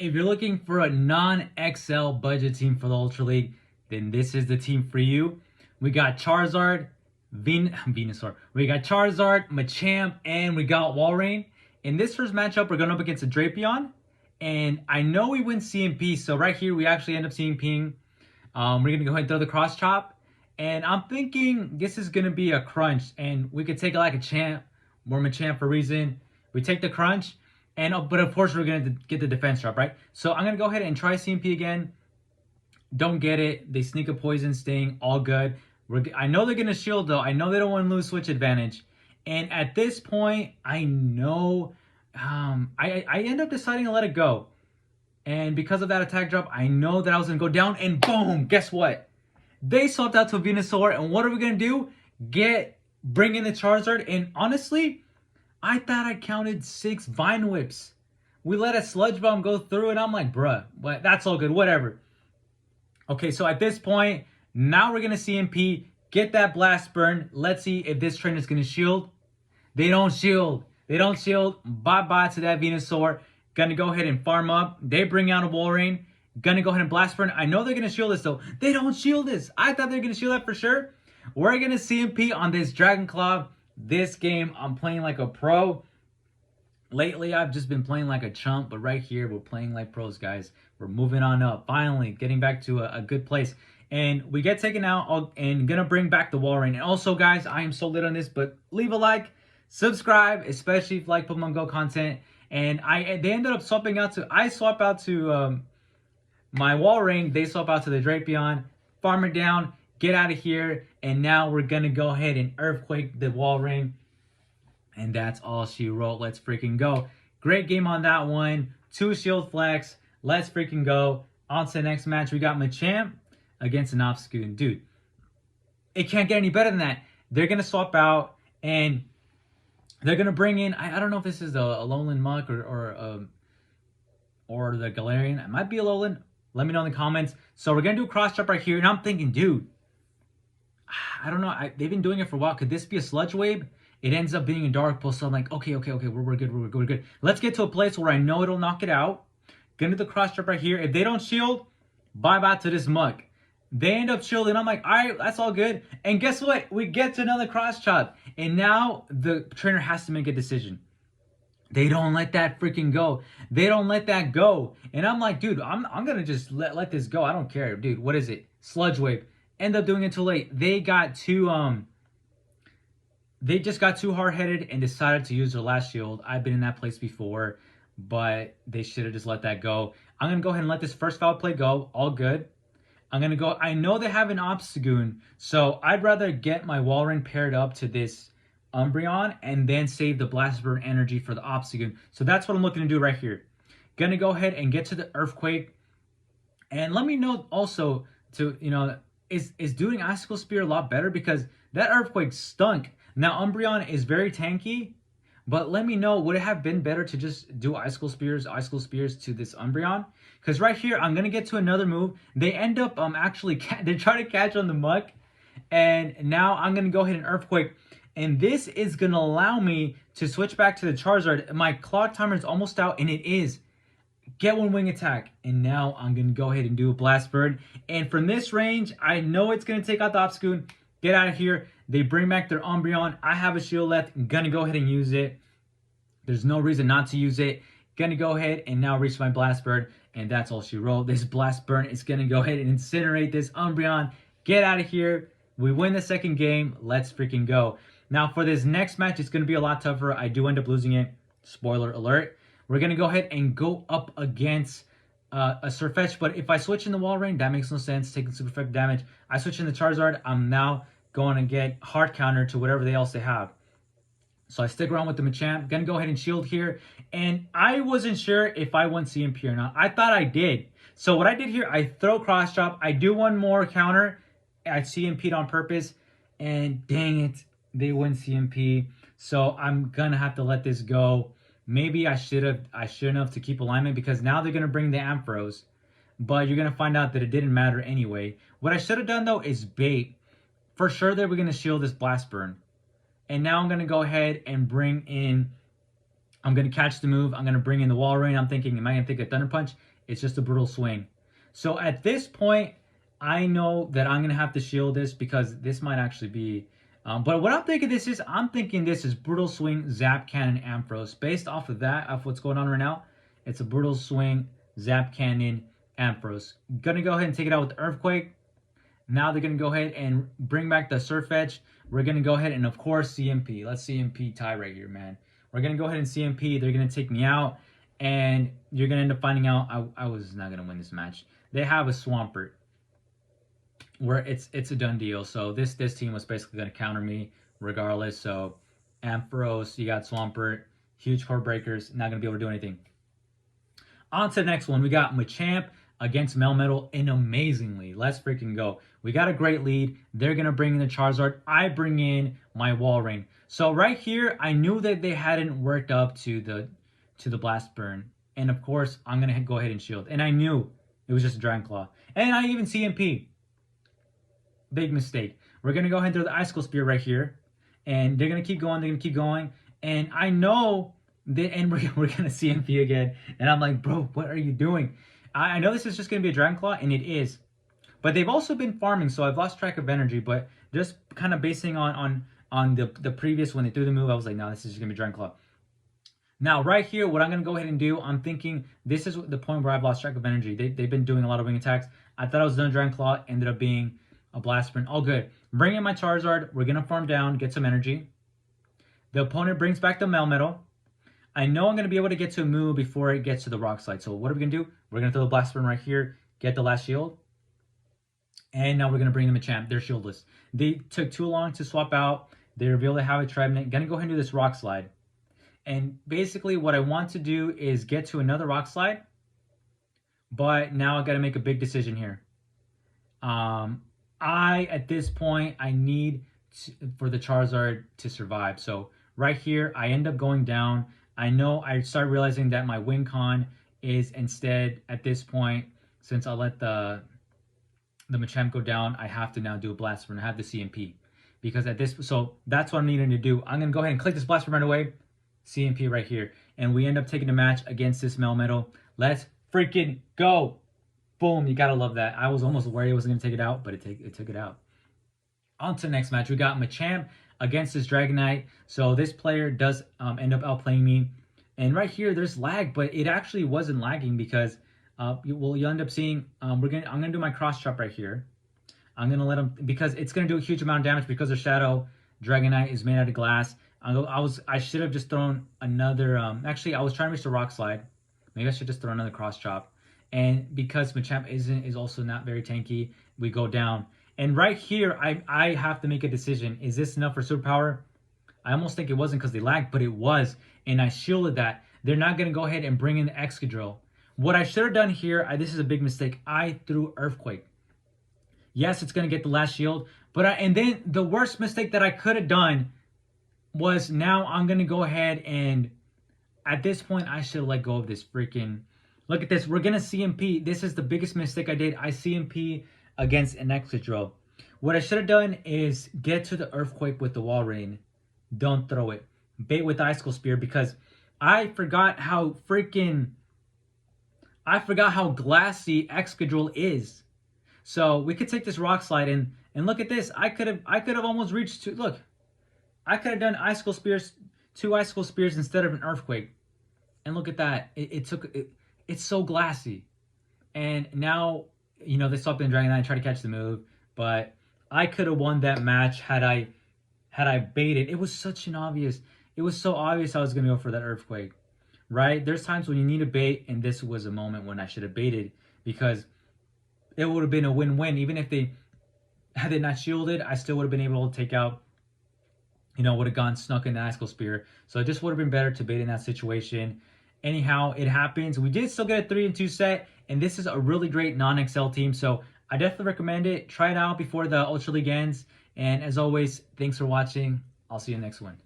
If you're looking for a non-XL budget team for the Ultra League, then this is the team for you. We got Charizard, Venusaur. We got Charizard, Machamp, and we got Walrein. In this first matchup, we're going up against a Drapion. And I know we win CMP, so right here we actually end up CMPing. We're going to go ahead and throw the cross chop. And I'm thinking this is going to be a crunch. And we could take it like a champ. We're Machamp for a reason. We take the crunch. But of course, we're going to get the defense drop, right? So I'm going to go ahead and try CMP again. Don't get it. They sneak a poison sting. All good. I know they're going to shield, though. I know they don't want to lose switch advantage. And at this point, I know I end up deciding to let it go. And because of that attack drop, I know that I was going to go down. And boom, guess what? They swapped out to a Venusaur. And what are we going to do? Bring in the Charizard. And honestly, I thought I counted 6 Vine Whips. We let a Sludge Bomb go through, and I'm like, bruh, but that's all good, whatever. Okay, so at this point, now we're going to CMP, get that Blast Burn. Let's see if this trainer is going to shield. They don't shield. They don't shield. Bye-bye to that Venusaur. Gonna go ahead and farm up. They bring out a Walrein. Gonna go ahead and Blast Burn. I know they're going to shield this, though. They don't shield this. I thought they were going to shield that for sure. We're going to CMP on this Dragon Claw. This game, I'm playing like a pro. Lately, I've just been playing like a chump, but right here, we're playing like pros, guys. We're moving on up. Finally, getting back to a good place. And we get taken out and gonna bring back the Walrein. And also, guys, I am so lit on this, but leave a like, subscribe, especially if you like Pokemon Go content. And they ended up swapping out to, I swap out to my Walrein. They swap out to the Drapion, farm it down, get out of here, and now we're going to go ahead and Earthquake the Walrein. And that's all she wrote. Let's freaking go. Great game on that one. 2 shield flex. Let's freaking go. On to the next match. We got Machamp against an Obstagoon. Dude, it can't get any better than that. They're going to swap out, and they're going to bring in, I don't know if this is a Alolan Muck or the Galarian. It might be a Alolan. Let me know in the comments. So we're going to do a cross chop right here, and I'm thinking, dude, I don't know. They've been doing it for a while. Could this be a Sludge Wave? It ends up being a Dark Pulse. So I'm like, okay. We're good. Let's get to a place where I know it'll knock it out. Gonna do the cross trap right here. If they don't shield, bye-bye to this Muck. They end up shielding. I'm like, all right, that's all good. And guess what? We get to another cross chop. And now the trainer has to make a decision. They don't let that freaking go. They don't let that go. And I'm like, dude, I'm gonna just let this go. I don't care. Dude, what is it? Sludge Wave. End up doing it too late. They just got too hard-headed and decided to use their last shield. I've been in that place before, but they should have just let that go. I'm going to go ahead and let this first foul play go. All good. I'm going to go. I know they have an Obstagoon, so I'd rather get my Walrein paired up to this Umbreon and then save the Blast Burn energy for the Obstagoon. So that's what I'm looking to do right here. Going to go ahead and get to the Earthquake. And let me know also to, is doing Icicle Spear a lot better? Because that Earthquake stunk. Now, Umbreon is very tanky, but let me know, would it have been better to just do Icicle Spears to this Umbreon? Because right here, I'm going to get to another move. They end up they try to catch on the Muck, and now I'm going to go ahead and Earthquake. And this is going to allow me to switch back to the Charizard. My clock timer is almost out, and it is. Get one wing attack, and now I'm going to go ahead and do a Blast Bird. And from this range, I know it's going to take out the Obstagoon. Get out of here. They bring back their Umbreon. I have a shield left. I'm going to go ahead and use it. There's no reason not to use it. Going to go ahead and now reach my Blast Bird, and that's all she wrote. This Blast Burn is going to go ahead and incinerate this Umbreon. Get out of here. We win the second game. Let's freaking go. Now, for this next match, it's going to be a lot tougher. I do end up losing it. Spoiler alert. We're going to go ahead and go up against a Surfetch. But if I switch in the Walrein, that makes no sense. Taking super effective damage. I switch in the Charizard. I'm now going to get hard counter to whatever else they have. So I stick around with the Machamp. Going to go ahead and shield here. And I wasn't sure if I won CMP or not. I thought I did. So what I did here, I throw Cross Chop. I do one more counter. I CMP'd on purpose. And dang it, they win CMP. So I'm going to have to let this go. Maybe I shouldn't have to keep alignment because now they're going to bring the Ampharos. But you're going to find out that it didn't matter anyway. What I should have done, though, is bait. For sure, they were going to shield this Blast Burn. And now I'm going to go ahead and bring in I'm going to catch the move. I'm going to bring in the wall rain. I'm thinking, am I going to take a thunder punch? It's just a brutal swing. So at this point, I know that I'm going to have to shield this because this might actually be... but what I'm thinking this is brutal swing, zap cannon, Ampharos. Based off of that, off what's going on right now, it's a brutal swing, zap cannon, Ampharos. Gonna go ahead and take it out with the earthquake. Now they're gonna go ahead and bring back the surf edge. We're gonna go ahead and of course CMP. Let's CMP tie right here, man. We're gonna go ahead and CMP. They're gonna take me out, and you're gonna end up finding out I was not gonna win this match. They have a Swampert where it's a done deal. So this team was basically gonna counter me regardless. So Ampharos, you got Swampert, huge core breakers, not gonna be able to do anything. On to the next one. We got Machamp against Melmetal, and amazingly, let's freaking go. We got a great lead. They're going to bring in the Charizard. I bring in my Wall Rain. So right here, I knew that they hadn't worked up to the Blast Burn. And of course, I'm going to go ahead and shield. And I knew it was just a Dragon Claw. And I even CMP. Big mistake. We're going to go ahead and throw the Icicle Spear right here. And they're going to keep going. They're going to keep going. And I know... and we're gonna CMP again, and I'm like, bro, what are you doing? I know this is just gonna be a Dragon Claw, and it is, but they've also been farming, so I've lost track of energy. But just kind of basing on the previous when they threw the move, I was like, no, this is just gonna be Dragon Claw. Now right here, what I'm gonna go ahead and do, I'm thinking this is the point where I've lost track of energy. They've been doing a lot of wing attacks. I thought I was done Dragon Claw, ended up being a Blast Sprint. All good. Bring in my Charizard. We're gonna farm down, get some energy. The opponent brings back the Melmetal. I know I'm going to be able to get to a move before it gets to the Rock Slide. So what are we going to do? We're going to throw the Blast Burn right here, get the last shield. And now we're going to bring them a champ. They're shieldless. They took too long to swap out. They revealed they have a Trevenant. Going to go ahead and do this Rock Slide. And basically what I want to do is get to another Rock Slide. But now I got to make a big decision here. At this point, I need for the Charizard to survive. So right here, I end up going down. I know I start realizing that my win con is instead at this point, since I let the Machamp go down, I have to now do a Blast Burn. I have the CMP because at this, so that's what I'm needing to do. I'm gonna go ahead and click this Blast Burn right away, CMP right here, and we end up taking a match against this Melmetal. Let's freaking go! Boom! You gotta love that. I was almost worried I wasn't gonna take it out, but it took it out. On to the next match, we got Machamp against this Dragonite. So this player does end up outplaying me. And right here, there's lag, but it actually wasn't lagging because you'll end up seeing, I'm gonna do my cross chop right here. I'm gonna let him, because it's gonna do a huge amount of damage because the Shadow Dragonite is made out of glass. I should have just thrown another, actually I was trying to reach the Rock Slide. Maybe I should just throw another cross chop. And because Machamp is also not very tanky, we go down. And right here, I have to make a decision. Is this enough for superpower? I almost think it wasn't because they lagged, but it was. And I shielded that. They're not going to go ahead and bring in the Excadrill. What I should have done here, this is a big mistake. I threw Earthquake. Yes, it's going to get the last shield. And then the worst mistake that I could have done was now I'm going to go ahead and at this point, I should have let go of this freaking... Look at this. We're going to CMP. This is the biggest mistake I did. I CMP against an Excadrill. What I should have done is get to the Earthquake with the Wall Rain. Don't throw it. Bait with Icicle Spear because I forgot how glassy Excadrill is. So we could take this Rock Slide and look at this. I could have almost reached to look. I could have done Icicle Spears, 2 Icicle Spears instead of an Earthquake. And look at that. It's so glassy. And now, you know, they stopped in Dragonite and tried to catch the move, but I could have won that match had I baited. It was so obvious I was going to go for that Earthquake, right? There's times when you need a bait, and this was a moment when I should have baited because it would have been a win-win. Even if had they not shielded, I still would have been able to take out, you know, would have gone snuck in the Icicle Spear. So it just would have been better to bait in that situation. Anyhow, it happens. We did still get a 3-2 set, and this is a really great non-XL team. So I definitely recommend it. Try it out before the Ultra League ends. And as always, thanks for watching. I'll see you in the next one.